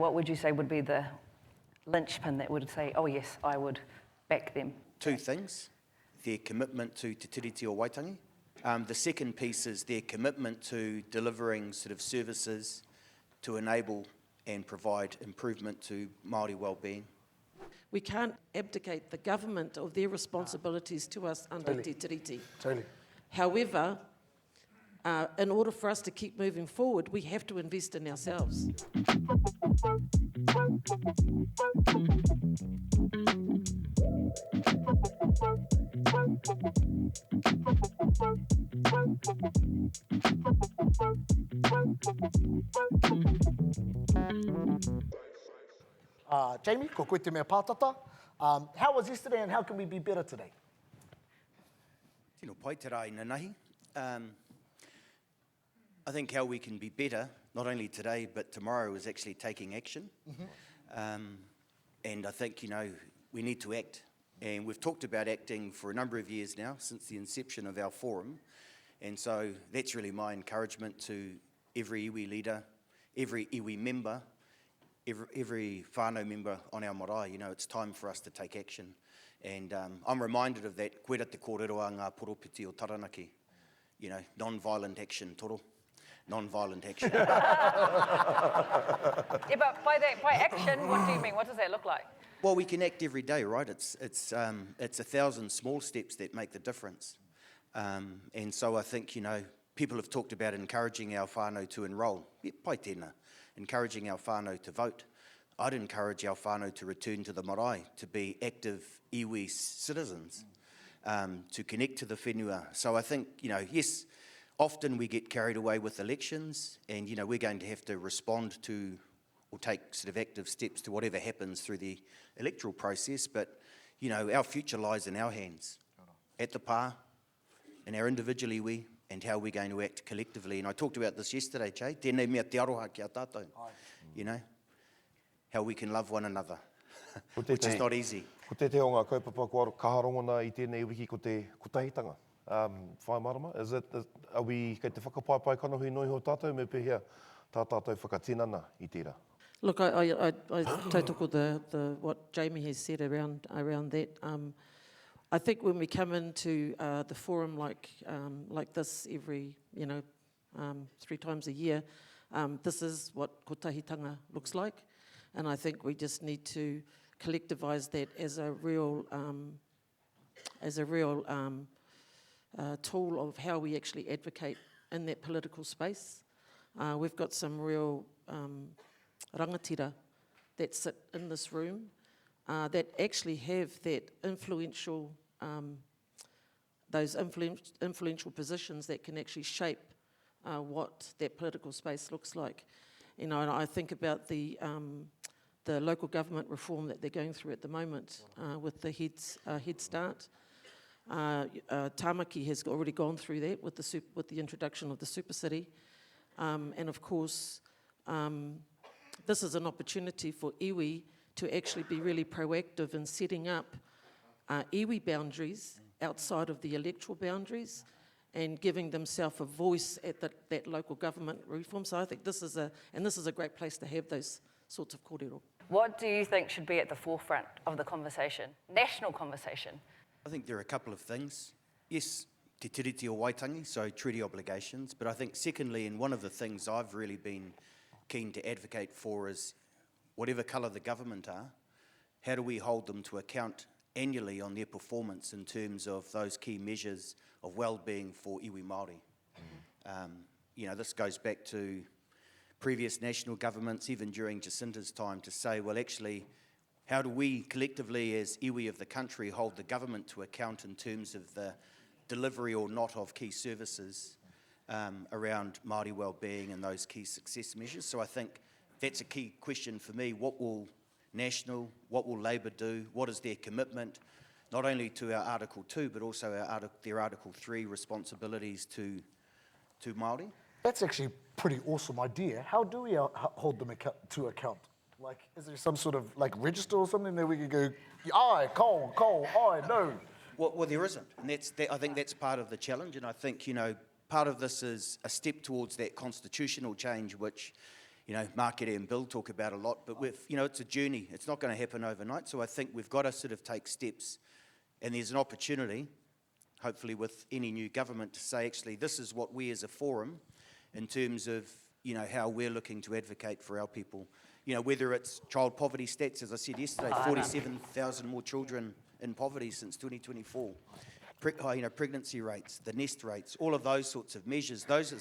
What would you say would be the linchpin that would say, oh yes, I would back them? Two things. Their commitment to Te Tiriti o Waitangi. The second piece is their commitment to delivering sort of services to enable and provide improvement to Māori wellbeing. We can't abdicate the government of their responsibilities to us under Te Tiriti. Totally. However, in order for us to keep moving forward, we have to invest in ourselves. Jamie, ko koe te mea pātata. How was yesterday and how can we be better today? Tino pai te rā i nanahi. I think how we can be better, not only today but tomorrow, is actually taking action. And I think, we need to act. And we've talked about acting for a number of years now, since the inception of our forum. And so that's really my encouragement to every iwi leader, every iwi member, every whānau member on our marae. It's time for us to take action. And I'm reminded of that, koera te kōrero a ngā poropiti o Taranaki. Non-violent action, toro. Non-violent action. Yeah, but by action, what do you mean? What does that look like? Well, we can act every day, right? It's 1,000 small steps that make the difference. And so I think, people have talked about encouraging our whānau to enrol. Yeah, pai tēnā. Encouraging our whānau to vote. I'd encourage our whānau to return to the marae, to be active iwi citizens, to connect to the whenua. So I think, yes, often we get carried away with elections and, we're going to have to respond to or take sort of active steps to whatever happens through the electoral process. But, our future lies in our hands, at the pā, in our individual iwi, and how we're going to act collectively. And I talked about this yesterday, Che. Tēnei mea te aroha ki a tātou. How we can love one another, which is not easy. Ko te o ngā kaupapa kua kaharongona i tēnei iwi ko te kotahitanga. Whai Marama, are we kei te whakapaipai kanohi noi ho tātou me pehea tā tātou whakatinana i tērā? Look, I tautoko the what Jamie has said around that. I think when we come into the forum like this every 3 times a year, this is what kotahitanga looks like, and I think we just need to collectivise that as a real tool of how we actually advocate in that political space. We've got some real rangatira that sit in this room that actually have that influential, those influential positions that can actually shape what that political space looks like. And I think about the local government reform that they're going through at the moment with the Head Start. Tāmaki has already gone through that with the introduction of the Super City. And of course, this is an opportunity for iwi to actually be really proactive in setting up iwi boundaries outside of the electoral boundaries and giving themselves a voice at that local government reform. So I think this is a great place to have those sorts of kōrero. What do you think should be at the forefront of the conversation, national conversation? I think there are a couple of things. Yes, te tiriti o Waitangi, so treaty obligations, but I think secondly, and one of the things I've really been keen to advocate for is whatever colour the government are, how do we hold them to account annually on their performance in terms of those key measures of well-being for iwi Māori? This goes back to previous national governments, even during Jacinta's time, to say, well, actually, how do we collectively as iwi of the country hold the government to account in terms of the delivery or not of key services around Māori wellbeing and those key success measures? So I think that's a key question for me. What will what will Labour do? What is their commitment, not only to our Article 2, but also their Article 3 responsibilities to Māori? That's actually a pretty awesome idea. How do we hold them to account? Like, is there some sort of register or something that we could go, aye, coal, aye, no? Well, there isn't, and I think that's part of the challenge. And I think part of this is a step towards that constitutional change, which Markere and Bill talk about a lot, but it's a journey. It's not going to happen overnight. So I think we've got to sort of take steps, and there's an opportunity, hopefully with any new government, to say, actually, this is what we as a forum, in terms of, how we're looking to advocate for our people. Whether it's child poverty stats, as I said yesterday, 47,000 more children in poverty since 2024. Pregnancy rates, the nest rates, all of those sorts of measures. Those are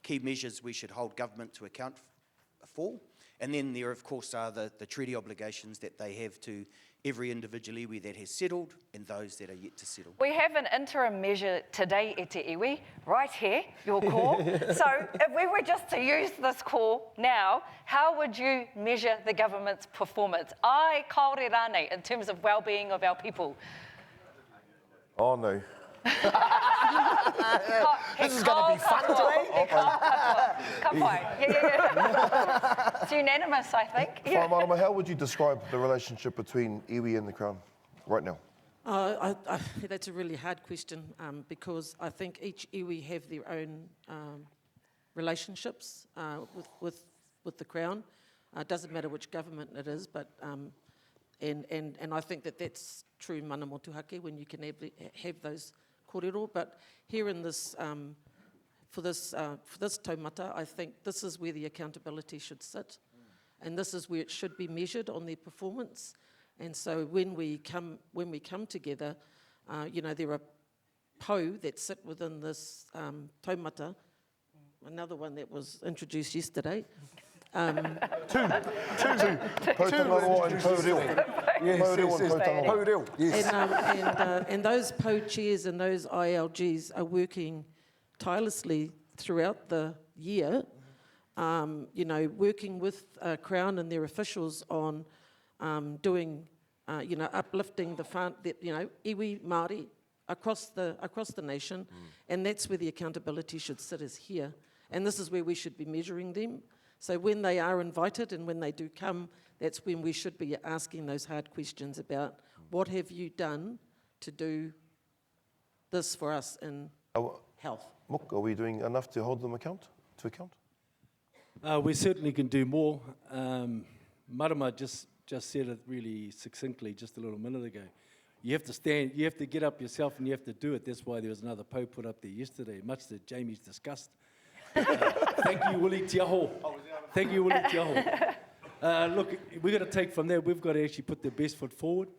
key measures we should hold government to account for. And then there, of course, are the treaty obligations that they have to every individual iwi that has settled and those that are yet to settle. We have an interim measure today, e te iwi, right here, your call. So if we were just to use this call now, how would you measure the government's performance? Ai kaore rānei, in terms of well-being of our people. Oh, no. This is going to be fun today. Come on. Yeah. It's unanimous, I think. Yeah. Marama, how would you describe the relationship between iwi and the Crown right now? That's a really hard question because I think each iwi have their own relationships with the Crown. It doesn't matter which government it is, but and I think that's true in mana motuhake when you can have those kōrero. But here in this for this taumata, I think this is where the accountability should sit, and this is where it should be measured on their performance. And so when we come together, there are pou that sit within this taumata. Another one that was introduced yesterday. Two. Poutangaroa and Poutangaroa. Yes. And those pou chairs and those ILGs are working tirelessly throughout the year, working with Crown and their officials on doing, uplifting the iwi Māori across the nation, and that's where the accountability should sit, is here, and this is where we should be measuring them. So when they are invited and when they do come, that's when we should be asking those hard questions about what have you done to do this for us in health. Mook, are we doing enough to hold them to account? We certainly can do more. Marama just said it really succinctly just a little minute ago. You have to stand, you have to get up yourself and you have to do it. That's why there was another pou put up there yesterday, much to Jamie's disgust. Thank you, Willie Te Aho. Thank you, Willie Te Aho. Look, we've got to take from there, we've got to actually put the best foot forward.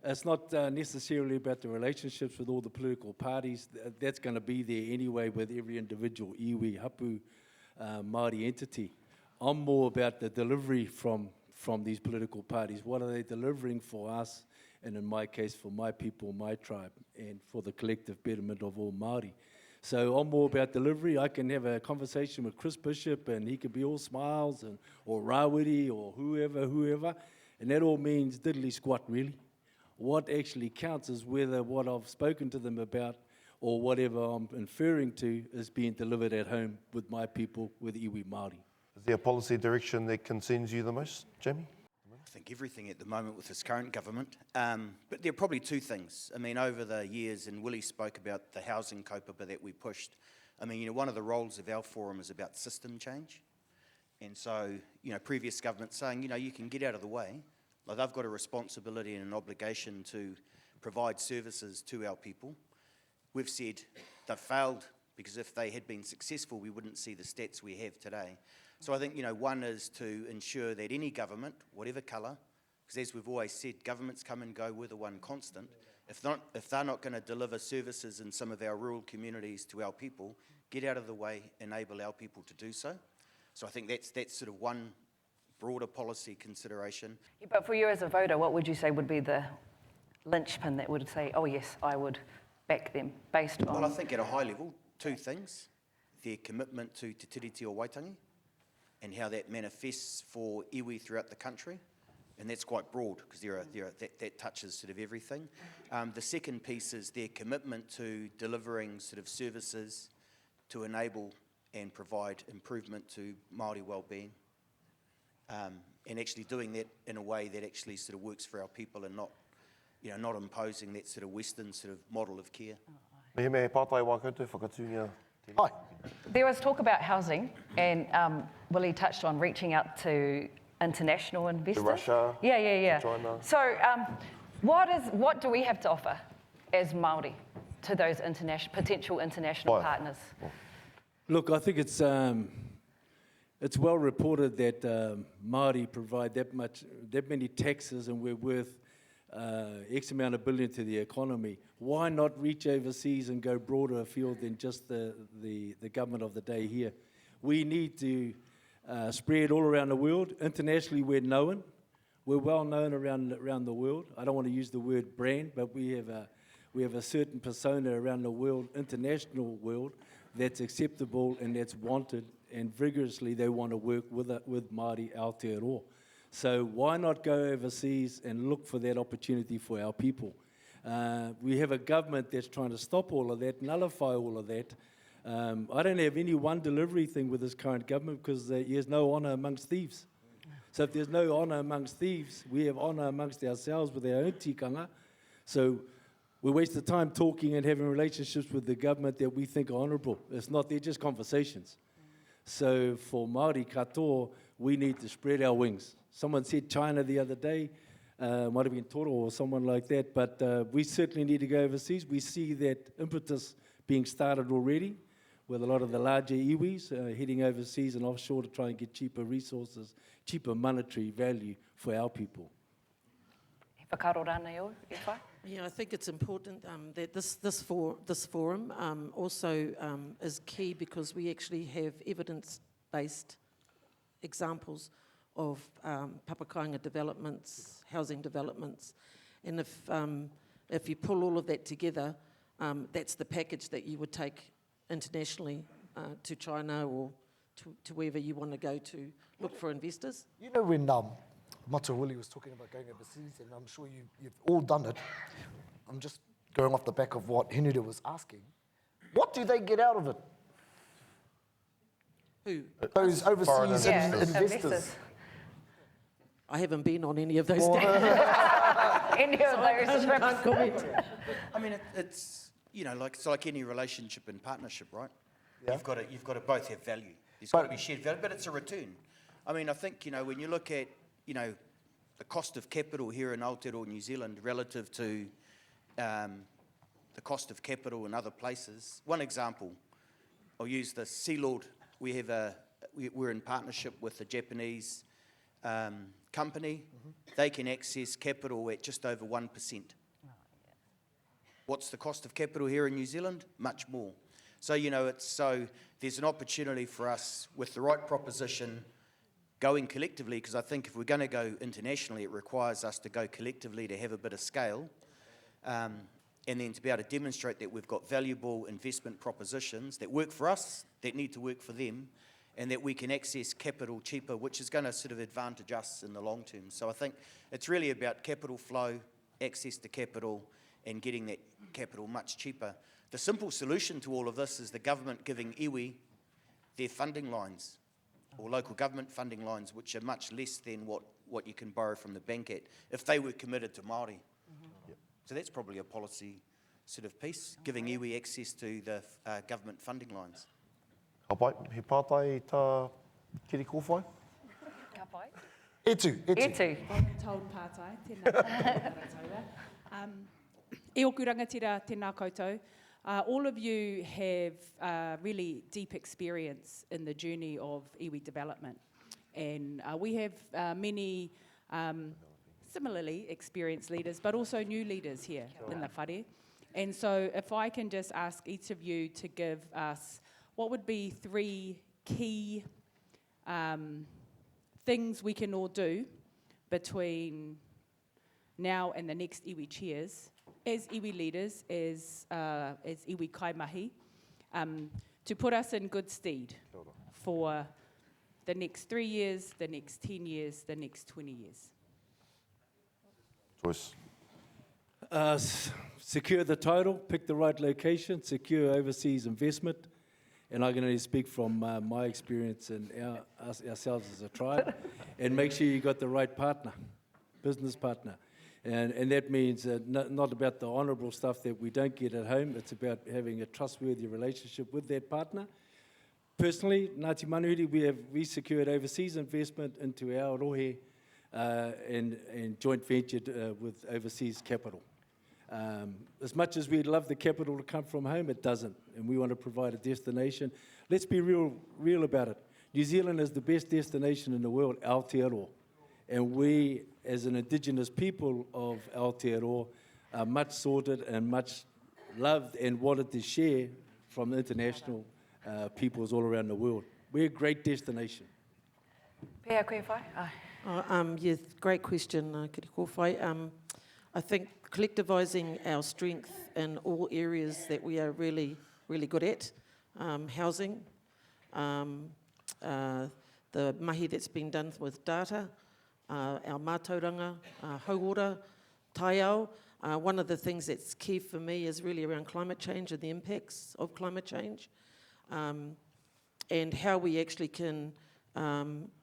It's not necessarily about the relationships with all the political parties. That's going to be there anyway with every individual iwi, hapu, Māori entity. I'm more about the delivery from these political parties. What are they delivering for us? And in my case, for my people, my tribe, and for the collective betterment of all Māori. So I'm more about delivery. I can have a conversation with Chris Bishop and he could be all smiles or Rawiri or whoever. And that all means diddly squat, really. What actually counts is whether what I've spoken to them about or whatever I'm inferring to is being delivered at home with my people, with iwi Māori. Is there a policy direction that concerns you the most, Jamie? I think everything at the moment with this current government. But there are probably two things. I mean, over the years, and Willie spoke about the housing kaupapa that we pushed. I mean, one of the roles of our forum is about system change. And so, previous governments saying, you can get out of the way. Like, they've got a responsibility and an obligation to provide services to our people. We've said they've failed because if they had been successful, we wouldn't see the stats we have today. So I think, one is to ensure that any government, whatever colour, because as we've always said, governments come and go, we're the one constant. If they're not going to deliver services in some of our rural communities to our people, get out of the way, enable our people to do so. So I think that's sort of one broader policy consideration. Yeah, but for you as a voter, what would you say would be the linchpin that would say, oh yes, I would back them, based on... Well, I think at a high level, two things. Their commitment to te tiriti o Waitangi, and how that manifests for iwi throughout the country. And that's quite broad, because that touches sort of everything. The second piece is their commitment to delivering sort of services to enable and provide improvement to Māori wellbeing. And actually doing that in a way that actually sort of works for our people and not, not imposing that sort of Western sort of model of care. Me pātai wā koutou whakatūngia. Hi. There was talk about housing, and Willie touched on reaching out to international investors. Russia, Yeah. to China. So what do we have to offer as Māori to those potential international Why? partners? Look, I think it's well reported that Māori provide that many taxes, and we're worth X amount of billion to the economy. Why not reach overseas and go broader afield than just the government of the day here? We need to spread all around the world. Internationally, we're known. We're well known around the world. I don't want to use the word brand, but we have a certain persona around the world, international world, that's acceptable and that's wanted, and vigorously they want to work with Māori Aotearoa. So why not go overseas and look for that opportunity for our people? We have a government that's trying to stop all of that, nullify all of that. I don't have any one delivery thing with this current government because there's no honour amongst thieves. So if there's no honour amongst thieves, we have honour amongst ourselves with our own tikanga. So we waste the time talking and having relationships with the government that we think are honourable. It's not, they're just conversations. So for Māori katoa, we need to spread our wings. Someone said China the other day, might have been Toro or someone like that, but we certainly need to go overseas. We see that impetus being started already with a lot of the larger iwis heading overseas and offshore to try and get cheaper resources, cheaper monetary value for our people. Whakaaro rānei o, e whai? Yeah, I think it's important that this forum also is key because we actually have evidence-based examples of papakainga developments, housing developments, and if you pull all of that together, that's the package that you would take internationally to China or to wherever you want to go to look for investors. You know when Matua Willie was talking about going overseas, and I'm sure you've all done it. I'm just going off the back of what Henry was asking. What do they get out of it? Who? Those overseas Yeah, investors. I haven't been on any of those. Any of those trips. Can't comment. I mean, it's it's like any relationship and partnership, right? Yeah. You've got to both have value. There's got to be shared value, but it's a return. I mean, I think when you look at the cost of capital here in Aotearoa, New Zealand, relative to the cost of capital in other places. One example, I'll use the Sealord. We're in partnership with a Japanese company. Mm-hmm. They can access capital at just over 1%. What's the cost of capital here in New Zealand? Much more. So, there's an opportunity for us with the right proposition going collectively, because I think if we're going to go internationally, it requires us to go collectively to have a bit of scale, and then to be able to demonstrate that we've got valuable investment propositions that work for us, that need to work for them, and that we can access capital cheaper, which is going to sort of advantage us in the long term. So I think it's really about capital flow, access to capital, and getting that capital much cheaper. The simple solution to all of this is the government giving iwi their funding lines, or local government funding lines, which are much less than what you can borrow from the bank at, if they were committed to Māori. Mm-hmm. Yep. So that's probably a policy sort of piece, giving iwi access to the government funding lines. Hapai, he pātai tā kiri kōwhai? Ka pai. E tū. Taun pātai, tēnā koutou. E oku rangatira tēnā koutou. All of you have really deep experience in the journey of iwi development. And we have many similarly experienced leaders, but also new leaders here in the whare. And so if I can just ask each of you to give us what would be 3 key things we can all do between now and the next Iwi Chairs, as iwi leaders, as iwi kaimahi, to put us in good stead for the next 3 years, the next 10 years, the next 20 years. Joyce. Secure the title, pick the right location, secure overseas investment, and I can only speak from my experience and ourselves as a tribe, and make sure you got the right partner, business partner. And that means not about the honourable stuff that we don't get at home. It's about having a trustworthy relationship with that partner, Personally, Ngāti Manuhiri, we secured overseas investment into Aotearoa and joint ventured with overseas capital. As much as we'd love the capital to come from home, it doesn't, and we want to provide a destination. Let's be real about it. New Zealand is the best destination in the world, Aotearoa, and we, as an Indigenous people of Aotearoa, are much sorted and much loved and wanted to share from international peoples all around the world. We're a great destination. Pea koe whai? Yes, great question, Kiri Kōwhai. I think collectivising our strength in all areas that we are really, really good at, housing, the mahi that's been done with data, our mātauranga, hauora, taiao. One of the things that's key for me is really around climate change and the impacts of climate change, and how we actually can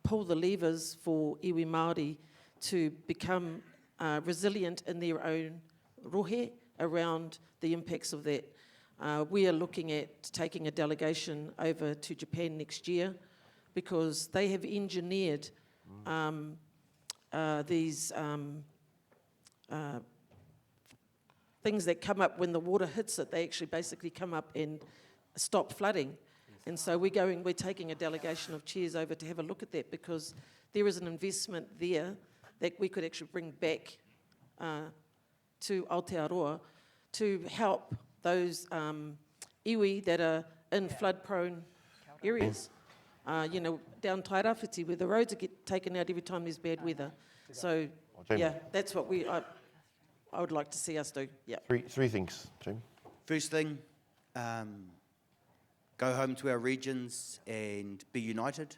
pull the levers for iwi Māori to become resilient in their own rohe around the impacts of that. We are looking at taking a delegation over to Japan next year because they have engineered these things that come up when the water hits it. They actually basically come up and stop flooding. And so we're taking a delegation of chairs over to have a look at that because there is an investment there that we could actually bring back to Aotearoa to help those iwi that are in flood-prone areas. Down Tairawhiti where the roads get taken out every time there's bad weather. So, yeah, that's what I would like to see us do. Yeah. Three things, Jamie. First thing, go home to our regions and be united.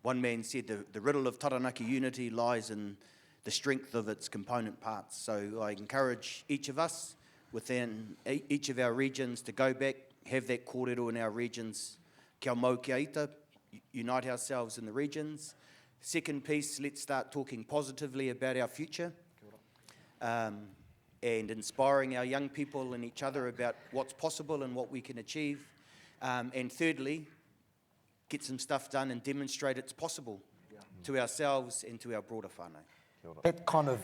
One man said the riddle of Taranaki unity lies in the strength of its component parts. So I encourage each of us within each of our regions to go back, have that kōrero in our regions, kia mau kia ita, unite ourselves in the regions. Second piece, let's start talking positively about our future and inspiring our young people and each other about what's possible and what we can achieve. And thirdly, get some stuff done and demonstrate it's possible to ourselves and to our broader whānau. That kind of,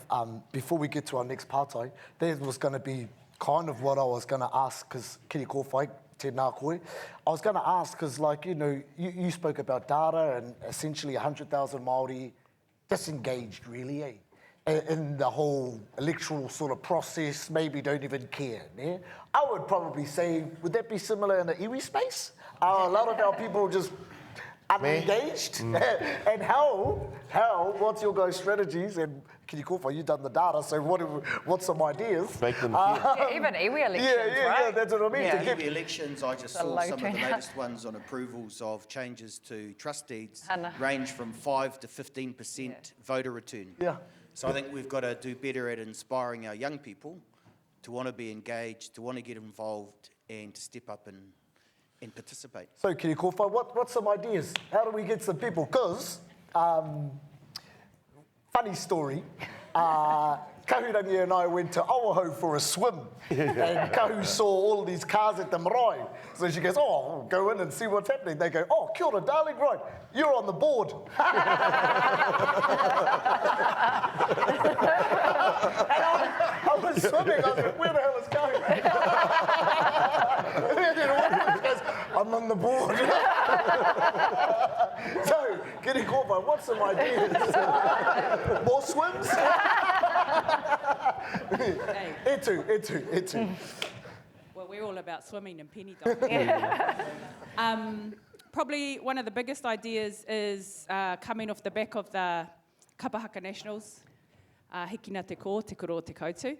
before we get to our next partai, that was going to be kind of what I was going to ask, because Kiri Kōwhai, tēnā koe. I was going to ask, because you spoke about data and essentially 100,000 Māori disengaged, really, in the whole electoral sort of process, maybe don't even care. Yeah? I would probably say, would that be similar in the iwi space? Are a lot of our people just unengaged? And how, what's your guys' strategies? And Kiri Kōwhai, you've done the data, so what's some ideas? Make them Even iwi elections, right? Yeah, that's what I mean. Yeah, iwi elections, I just saw some of the turnout. latest ones on approvals of changes to trust deeds range from 5 to 15% voter return. Yeah. So I think we've got to do better at inspiring our young people to want to be engaged, to want to get involved and to step up and participate. So, Kiri Kōwhai, what's some ideas? How do we get some people? Because, funny story, Kahurangi and I went to Oahu for a swim, and Kahu saw all these cars at the marae. So she goes, oh, we'll go in and see what's happening. They go, oh, kia ora, darling, right, you're on the board. And I was swimming, I was like, where the hell is Kahu? And then one of them goes, I'm on the board. So, Kiri Kōwhai, what's some ideas? More swims? Etu. Well, we're all about swimming and penny diving. Probably one of the biggest ideas is coming off the back of the Kapahaka Nationals, Hikina te ko, te koro te koutu.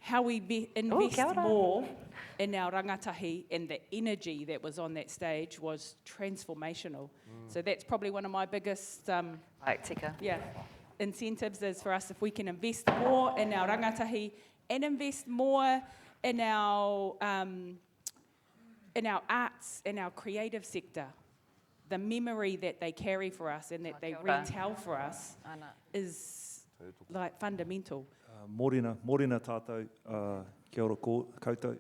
How we invest more in our rangatahi, and the energy that was on that stage was transformational. So that's probably one of my biggest incentives is for us if we can invest more in our rangatahi and invest more in our arts, in our creative sector. The memory that they carry for us and that they retell for us is like fundamental. Mōrena tātou, kia ora koutou.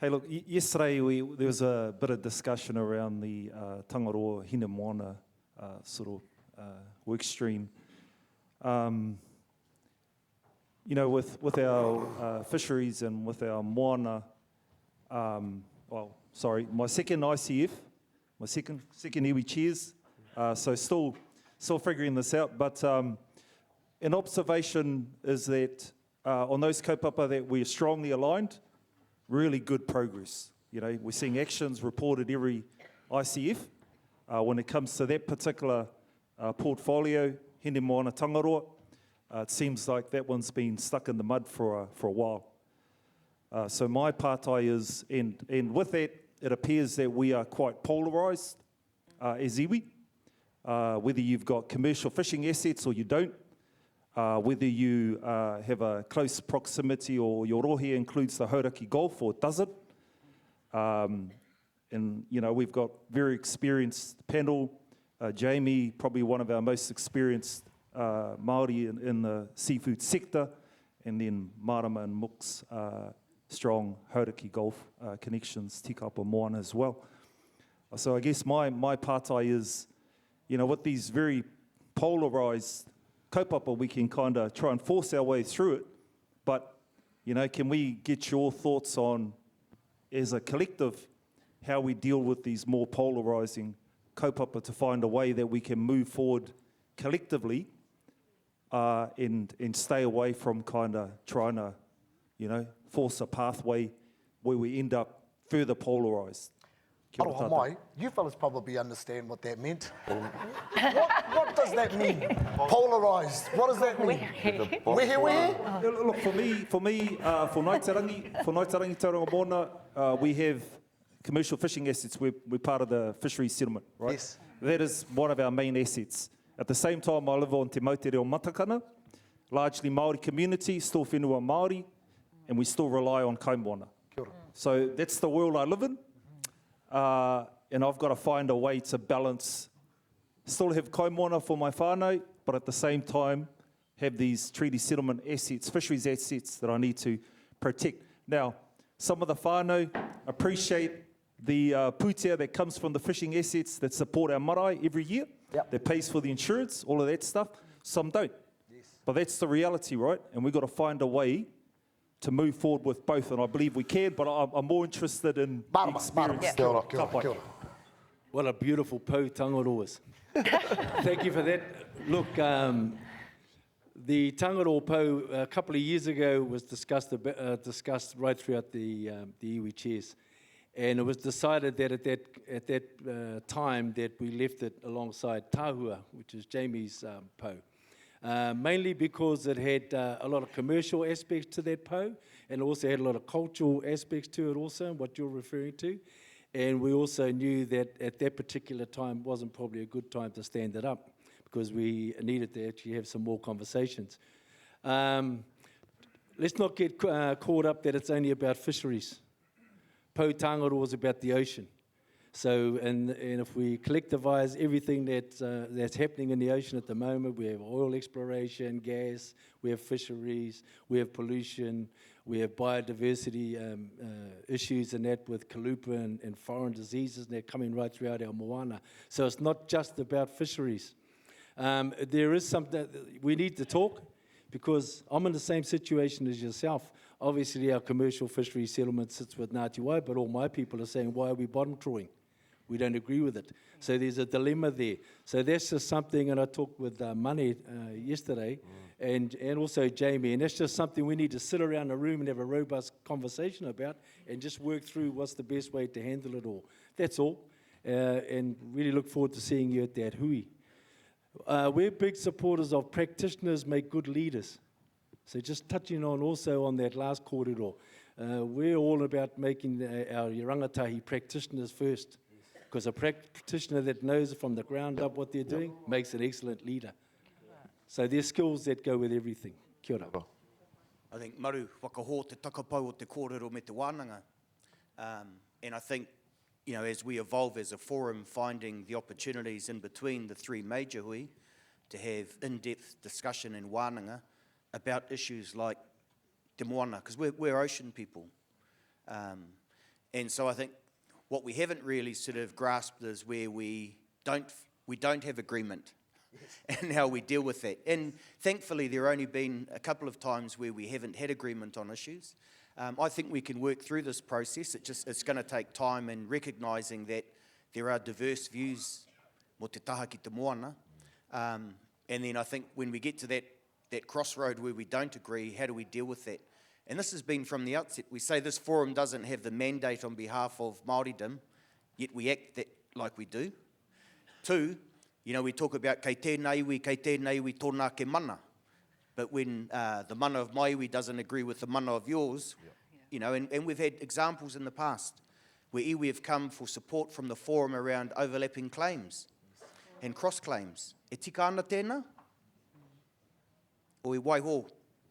Hey, look, yesterday there was a bit of discussion around the Tangaroa Hina Moana work stream. You know, with our fisheries and with our moana, my second ICF, my second Iwi Chairs, so still figuring this out, but an observation is that on those kaupapa that we are strongly aligned, really good progress. You know, we're seeing actions reported every ICF when it comes to that particular portfolio, Hine Moana Tangaroa. It seems like that one's been stuck in the mud for a while. So my partai is, and with that, it appears that we are quite polarised as iwi, whether you've got commercial fishing assets or you don't, whether you have a close proximity or your rohe includes the Hauraki Gulf or does it. And, you know, we've got very experienced panel. Jamie, probably one of our most experienced Māori in the seafood sector, and then Marama and Mook's strong Hauraki Gulf connections, tikapa moana as well. So I guess my partai is, you know, with these very polarised kaupapa, we can kind of try and force our way through it, but, you know, can we get your thoughts on, as a collective, how we deal with these more polarising kaupapa to find a way that we can move forward collectively and stay away from kind of trying to, you know, force a pathway where we end up further polarised. Kia ora Aroha tātou. mai, you fellas probably understand what that meant. What does that mean? Polarised. What does that mean? Wehe? Look, for Naitarangi Tauranga Moana, we have commercial fishing assets. We're part of the fisheries settlement, right? Yes. That is one of our main assets. At the same time, I live on Te Mautereo Matakana, largely Māori community, still whenua Māori, and we still rely on kaimoana. So that's the world I live in, and I've got to find a way to balance, still have kaimoana for my whānau, but at the same time have these treaty settlement assets, fisheries assets that I need to protect. Now, some of the whānau appreciate the pūtea that comes from the fishing assets that support our marae every year, that pays for the insurance, all of that stuff. Some don't. But that's the reality, right? And we've got to find a way to move forward with both, and I believe we can, but I'm more interested in the experience. Kia ora, kia ora, kia ora. What a beautiful pou Tangaroa is. Thank you for that. Look, the Tangaroa pou a couple of years ago was discussed right throughout the Iwi Chairs. And it was decided that at that time that we left it alongside Tahua, which is Jamie's pou. Mainly because it had a lot of commercial aspects to that pou, and also had a lot of cultural aspects to it also, what you're referring to. And we also knew that at that particular time wasn't probably a good time to stand it up, because we needed to actually have some more conversations. Let's not get caught up that it's only about fisheries. Pou Tangaroa is about the ocean. So, and if we collectivise everything that's happening in the ocean at the moment, we have oil exploration, gas, we have fisheries, we have pollution, we have biodiversity issues and that with kalupa and foreign diseases, and they're coming right throughout our moana. So it's not just about fisheries. There is something we need to talk, because I'm in the same situation as yourself. Obviously, our commercial fishery settlement sits with Ngāti Wai, but all my people are saying, why are we bottom trawling? We don't agree with it. So there's a dilemma there. So that's just something, and I talked with Mane yesterday, and also Jamie, and that's just something we need to sit around a room and have a robust conversation about, and just work through what's the best way to handle it all. That's all. And really look forward to seeing you at that hui. We're big supporters of practitioners make good leaders. So just touching on also on that last kōrero, we're all about making our rangatahi practitioners first, because a practitioner that knows from the ground up what they're doing makes an excellent leader. So there's skills that go with everything. Kia ora. I think maru whakaho te takapau o te kōrero me te wānanga. And I think, you know, as we evolve as a forum, finding the opportunities in between the three major hui to have in-depth discussion in wānanga about issues like te moana, because we're ocean people. And so I think what we haven't really sort of grasped is where we don't have agreement and how we deal with that. And thankfully, there have only been a couple of times where we haven't had agreement on issues. I think we can work through this process. It's going to take time and recognising that there are diverse views mo te taha ki te moana. And then I think when we get to that crossroad where we don't agree, how do we deal with that? And this has been from the outset. We say this forum doesn't have the mandate on behalf of Māoridom, yet we act like we do. 2, we talk about kei tēnā iwi tōnā ke mana. But when the mana of my iwi doesn't agree with the mana of yours, and we've had examples in the past where iwi have come for support from the forum around overlapping claims and cross-claims. E tika ana tēnā? O i waiho,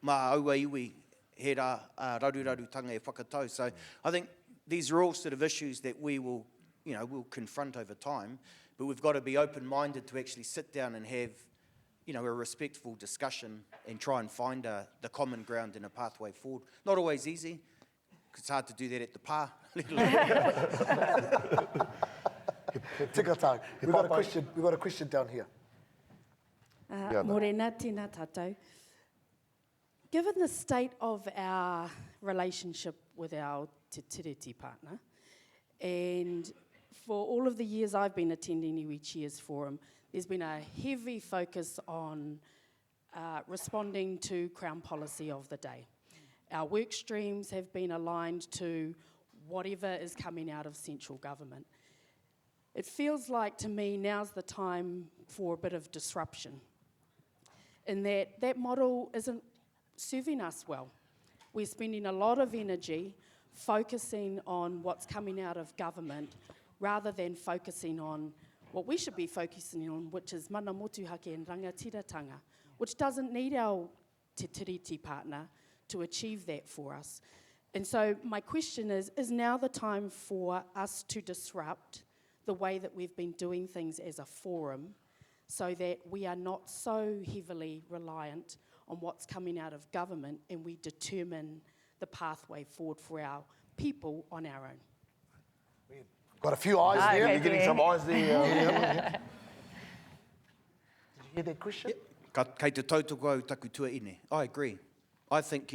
mā aua iwi, he rā rarurarutanga e whakatau. So I think these are all sort of issues that we will, we'll confront over time, but we've got to be open-minded to actually sit down and have, a respectful discussion and try and find the common ground and a pathway forward. Not always easy, because it's hard to do that at the pā. Tika tau. We've got a question down here. Morena, tēnā tātou. Given the state of our relationship with our te tiriti partner, and for all of the years I've been attending Iwi Chairs Forum, there's been a heavy focus on responding to Crown policy of the day. Our work streams have been aligned to whatever is coming out of central government. It feels like to me now's the time for a bit of disruption, in that model isn't serving us well. We're spending a lot of energy focusing on what's coming out of government rather than focusing on what we should be focusing on, which is mana motuhake and rangatiratanga, which doesn't need our te tiriti partner to achieve that for us. And so my question is now the time for us to disrupt the way that we've been doing things as a forum so that we are not so heavily reliant on what's coming out of government and we determine the pathway forward for our people on our own? Got a few eyes there. okay, You're getting yeah. some eyes there. Did you hear that question? Kei te tautoko au taku tua ine. I agree. I think,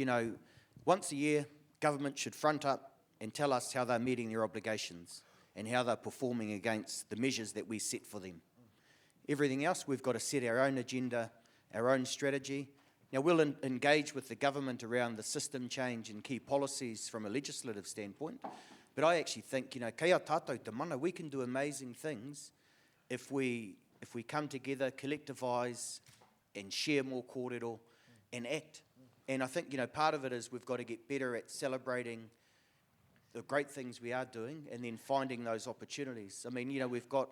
once a year, government should front up and tell us how they're meeting their obligations and how they're performing against the measures that we set for them. Everything else, we've got to set our own agenda, our own strategy. Now, we'll engage with the government around the system change and key policies from a legislative standpoint, but I actually think, kei a tātou te mana, we can do amazing things if we come together, collectivise and share more kōrero and act. And I think, part of it is we've got to get better at celebrating the great things we are doing and then finding those opportunities. I mean, we've got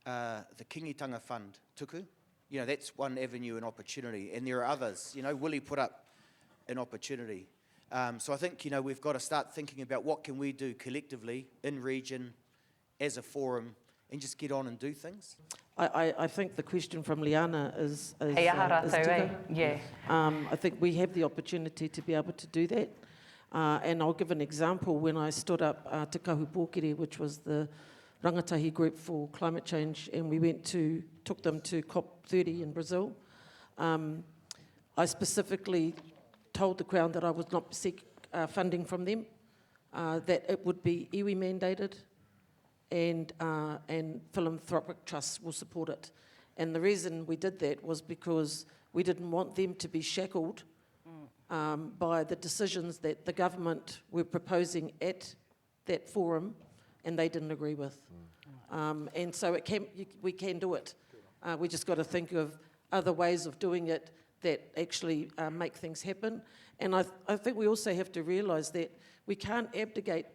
the Kingitanga Fund, tuku. That's one avenue and opportunity. And there are others. Willie put up an opportunity. So I think, we've got to start thinking about what can we do collectively in region as a forum and just get on and do things. I think the question from Liana is Hei aha rātou, tika. Yeah. I think we have the opportunity to be able to do that. And I'll give an example. When I stood up Te Kahu Pōkere, which was the rangatahi group for climate change, and we took them to COP30 in Brazil, I specifically told the Crown that I would not seek funding from them, that it would be iwi mandated, and philanthropic trusts will support it. And the reason we did that was because we didn't want them to be shackled by the decisions that the government were proposing at that forum and they didn't agree with. And so we can do it. We just got to think of other ways of doing it that actually make things happen. And I think we also have to realise that we can't abdicate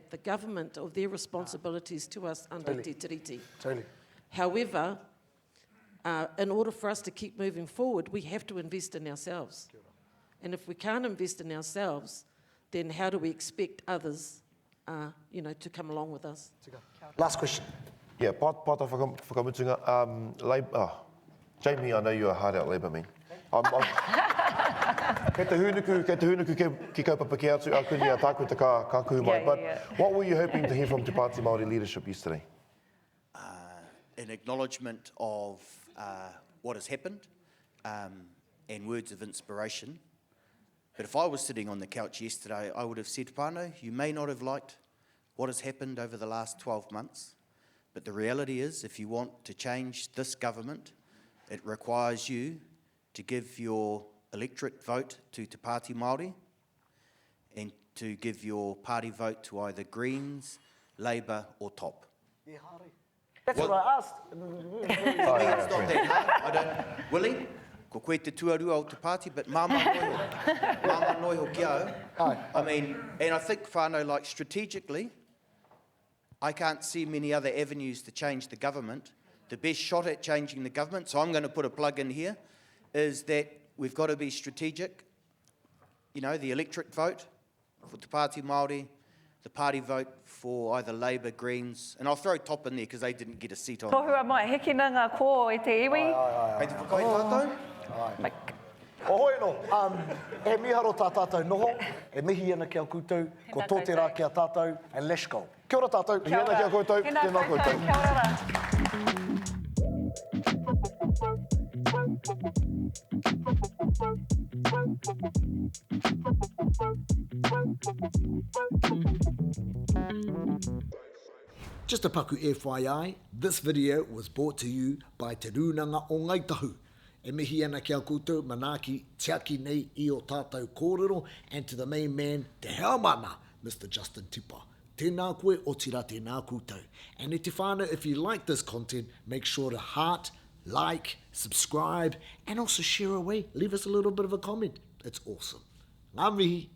the government of their responsibilities to us under Te Tiriti. Totally. However, in order for us to keep moving forward, we have to invest in ourselves. And if we can't invest in ourselves, then how do we expect others, to come along with us? Last question. Yeah, pāta whakamutunga. Jamie, I know you're a hard-out Labour man. Kei te hunuku ki kaupapa ki atu a kuni a tākuta ka kuhu mai. Yeah, But yeah. what were you hoping to hear from Te Pāti Māori leadership yesterday? An acknowledgement of what has happened and words of inspiration. But if I was sitting on the couch yesterday, I would have said, whānau, you may not have liked what has happened over the last 12 months, but the reality is, if you want to change this government, it requires you to give your electorate vote to Te Pāti Māori and to give your party vote to either Greens, Labour or TOP. That's what I asked. It's not that hard. I don't... Willie, ko koe te tuarua o te party, but māma noi ho ki au. I mean, and I think whānau, like strategically, I can't see many other avenues to change the government. The best shot at changing the government, so I'm going to put a plug in here, is that we've got to be strategic. You know, the electorate vote for Te Pāti Māori, the party vote for either Labour, Greens, and I'll throw TOP in there because they didn't get a seat on. Tohua mai, heki na ngā kō e te iwi. Kei te whakaoi tātou? Ohoi no, e miharo tā tātou noho, e mihi ana kia koutou, ko tō te rā kia tātou, and let's go. Kia ora tātou, Kia ora kia koutou, Tēnā tēnā koutou. Kia ora. Just a paku FYI, this video was brought to you by Te Rūnanga o Ngaitahu. E mihi ana kia koutou, manaaki tiaki nei I o tātou kōrero, and to the main man, Te Heamana, Mr. Justin Tipa. Tēnā koe o tira tēnā koutou. And e te whānau, if you like this content, make sure to heart, like, subscribe, and also share away. Leave us a little bit of a comment. It's awesome. Ngā mihi.